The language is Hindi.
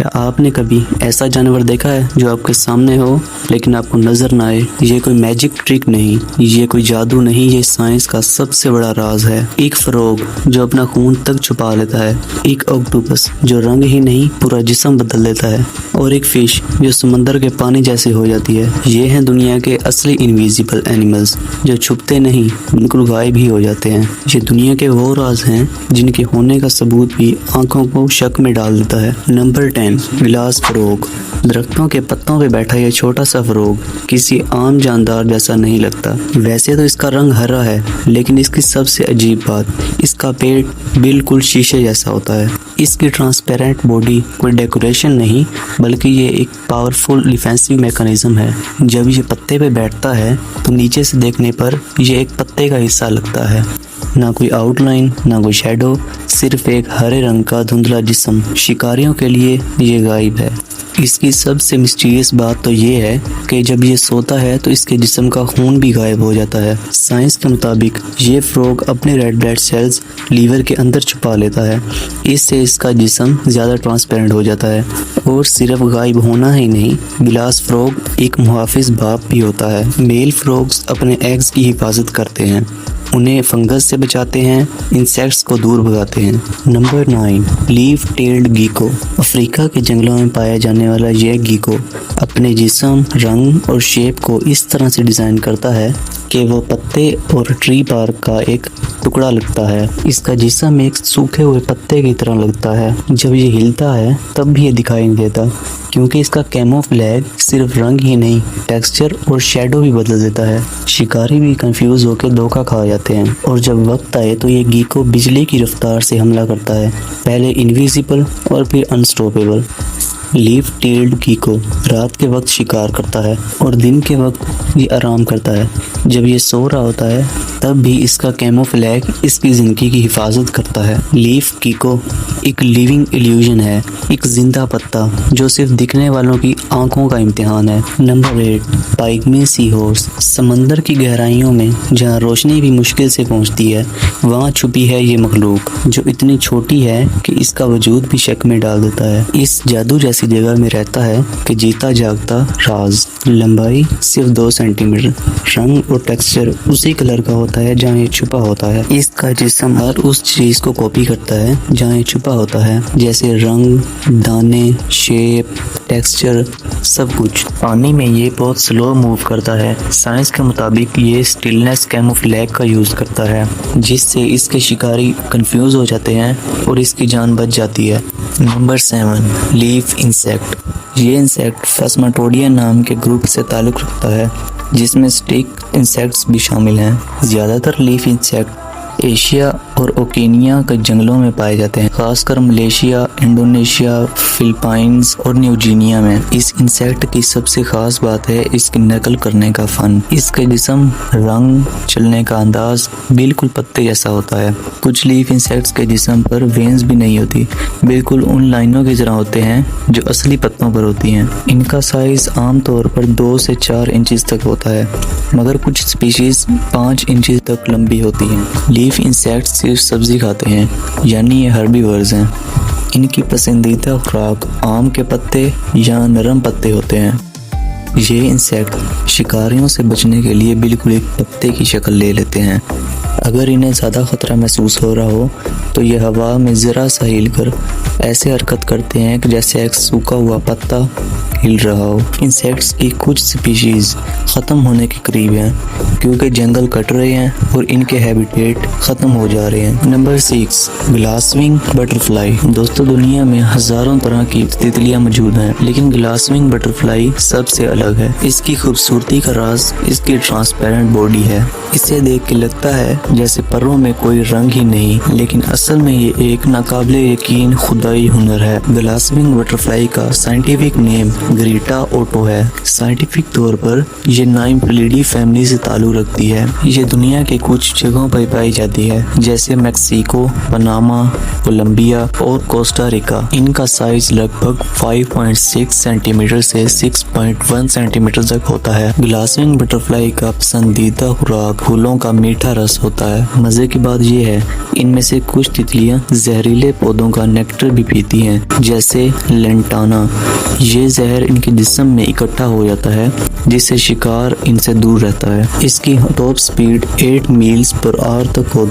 क्या आपने कभी ऐसा जानवर देखा है जो आपके सामने हो लेकिन आपको नजर ना आए? ये कोई मैजिक ट्रिक नहीं, ये कोई जादू नहीं, ये साइंस का सबसे बड़ा राज है। एक फ्रॉग जो अपना खून तक छुपा लेता है, एक ऑक्टोपस जो रंग ही नहीं पूरा जिस्म बदल देता है, और एक फिश जो समंदर के पानी जैसे हो जाती है। ये हैं दुनिया के असली इनविजिबल एनिमल्स जो छुपते नहीं, बिल्कुल गायब ही हो जाते हैं। ये दुनिया के वो राज हैं जिनके होने का सबूत भी आंखों को शक में डाल देता है। Number 10, glass frog. दरख्तों के पत्तों पे बैठा यह छोटा सा फ्रॉग किसी आम जानदार जैसा नहीं लगता। वैसे तो इसका रंग हरा है, लेकिन इसकी सबसे अजीब बात, इसका पेट बिल्कुल शीशे जैसा होता है। इसकी ट्रांसपेरेंट बॉडी कोई डेकोरेशन नहीं, बल्कि ये एक पावरफुल डिफेंसिव मैकेनिज्म है। जब ये पत्ते पे बैठता है तो नीचे से देखने पर ये एक पत्ते का हिस्सा लगता है। ना कोई आउटलाइन, ना कोई शैडो, सिर्फ एक हरे रंग का धुंधला जिस्म। शिकारियों के लिए ये गायब है। इसकी सबसे मिस्टीरियस बात तो ये है कि जब ये सोता है तो इसके जिस्म का खून भी गायब हो जाता है। साइंस के मुताबिक ये फ्रॉग अपने रेड ब्लड सेल्स लीवर के अंदर छुपा लेता है। इससे इसका जिस्म ज़्यादा ट्रांसपेरेंट हो जाता है। और सिर्फ गायब होना ही नहीं, ग्लास फ्रॉग एक मुहाफिज बाप भी होता है। मेल फ्रॉग्स अपने एग्स की हिफाजत करते हैं, उन्हें फंगस से बचाते हैं, इंसेक्ट्स को दूर भगाते हैं। Number 9, leaf tailed gecko. Africa के जंगलों में पाया जाने वाला यह गीको अपने जिस्म, रंग और शेप को इस तरह से डिज़ाइन करता है कि वो पत्ते और ट्री बार्क का एक टुकड़ा लगता है। इसका जिस्म एक सूखे हुए पत्ते की तरह लगता है। जब ये हिलता है तब भी ये दिखाई नहीं देता, क्योंकि इसका कैमोफ्लेज सिर्फ रंग ही नहीं, टेक्सचर और शेडो भी बदल देता है। शिकारी भी कंफ्यूज होकर धोखा खा जाते हैं, और जब वक्त आए तो ये गीको बिजली की रफ्तार से हमला करता है, पहले इनविजिबल और फिर अनस्टॉपेबल। लीफ टेल्ड गीको रात के वक्त शिकार करता है और दिन के वक्त ये आराम करता है। जब ये सो रहा होता है तब भी इसका कैमोफ्लेज इसकी जिंदगी की हिफाजत करता है। लीफ गीको एक लिविंग इल्यूजन है, एक जिंदा पत्ता जो सिर्फ दिखने वालों की आंखों का इम्तिहान है। Number 8, पाइगमी sea horse. समंदर की गहराइयों में जहाँ रोशनी भी मुश्किल से पहुँचती है, वहाँ छुपी है ये मखलूक जो इतनी छोटी है कि इसका वजूद भी शक में डाल देता है। इस जादू जैसी जगह में रहता है कि जीता जागता राज। लंबाई सिर्फ 2 सेंटीमीटर, रंग और टेक्सचर उसी कलर का होता है जहाँ ये छुपा होता है। इसका जिस्म हर उस चीज को कॉपी करता है जहाँ ये छुपा होता है, जैसे रंग, दाने, शेप, टेक्सचर, सब कुछ। पानी में ये बहुत स्लो मूव करता है। साइंस के मुताबिक ये स्टिलनेस कैमोफ्लेज का यूज करता है, जिससे इसके शिकारी कंफ्यूज हो जाते हैं और इसकी जान बच जाती है। Number 7, leaf insect. ये इंसेक्ट फास्माटोडिया नाम के ग्रुप से ताल्लुक़ रखता है, जिसमें स्टिक इंसेक्ट्स भी शामिल हैं। ज़्यादातर लीफ इंसेक्ट एशिया और ओकेनिया के जंगलों में पाए जाते हैं, खासकर मलेशिया, इंडोनेशिया, फिलीपाइंस और न्यूजीनिया में। इस इंसेक्ट की सबसे खास बात है इसकी नकल करने का फन। इसके जिस्म, रंग, चलने का अंदाज बिल्कुल पत्ते जैसा होता है। कुछ लीफ इंसेक्ट्स के जिस्म पर वेन्स भी नहीं होती, बिल्कुल उन लाइनों की तरह होते हैं जो असली पत्तों पर होती हैं। इनका साइज आमतौर पर 2 से 4 इंचेस तक होता है, मगर कुछ स्पीशीज 5 इंचेस तक लंबी होती हैं। लीफ इंसेक्ट्स सिर्फ सब्जी खाते हैं, यानी ये हर्बीवर्स हैं। इनकी पसंदीदा खुराक आम के पत्ते या नरम पत्ते होते हैं। ये इंसेक्ट शिकारियों से बचने के लिए बिल्कुल एक पत्ते की शक्ल ले लेते हैं। अगर इन्हें ज़्यादा खतरा महसूस हो रहा हो तो ये हवा में ज़रा सा हिलकर ऐसे हरकत करते हैं कि जैसे एक सूखा हुआ पत्ता हिल रहा हो। इंसेक्ट्स की कुछ स्पीशीज ख़त्म होने के करीब हैं, क्योंकि जंगल कट रहे हैं और इनके हैबिटेट ख़त्म हो जा रहे हैं। Number 6, Glasswing butterfly. दोस्तों, दुनिया में हज़ारों तरह की तितलियाँ मौजूद हैं, लेकिन ग्लासविंग बटरफ्लाई सबसे अलग है। इसकी खूबसूरती का राज इसकी ट्रांसपेरेंट बॉडी है। इसे देख के लगता है जैसे परों में कोई रंग ही नहीं, लेकिन असल में ये एक नाकाबिले यकीन खुदाई हुनर है। ग्लासविंग बटरफ्लाई का साइंटिफिक नेम ग्रीटा ओटो है। साइंटिफिक तौर पर ये नाइम्फेलिडी फैमिली से ताल्लुक रखती है। ये दुनिया के कुछ जगहों पर पाई जाती है, जैसे मैक्सिको, पनामा, कोलंबिया और कोस्टा रिका। इनका साइज लगभग 5.6 सेंटीमीटर से 6.1 सेंटीमीटर तक होता है। ग्लासविंग बटरफ्लाई का पसंदीदा खुराक फूलों का मीठा रस होता है। मजे की बात यह है, इनमें से कुछ तितलियां जहरीले पौधों का नेक्टर भी पीती हैं, जैसे लेंटाना। ये जहर इनके जिस्म में इकट्ठा हो जाता है, जिससे शिकार इनसे दूर रहता है। इसकी top speed 8 meals per hour तक होती है।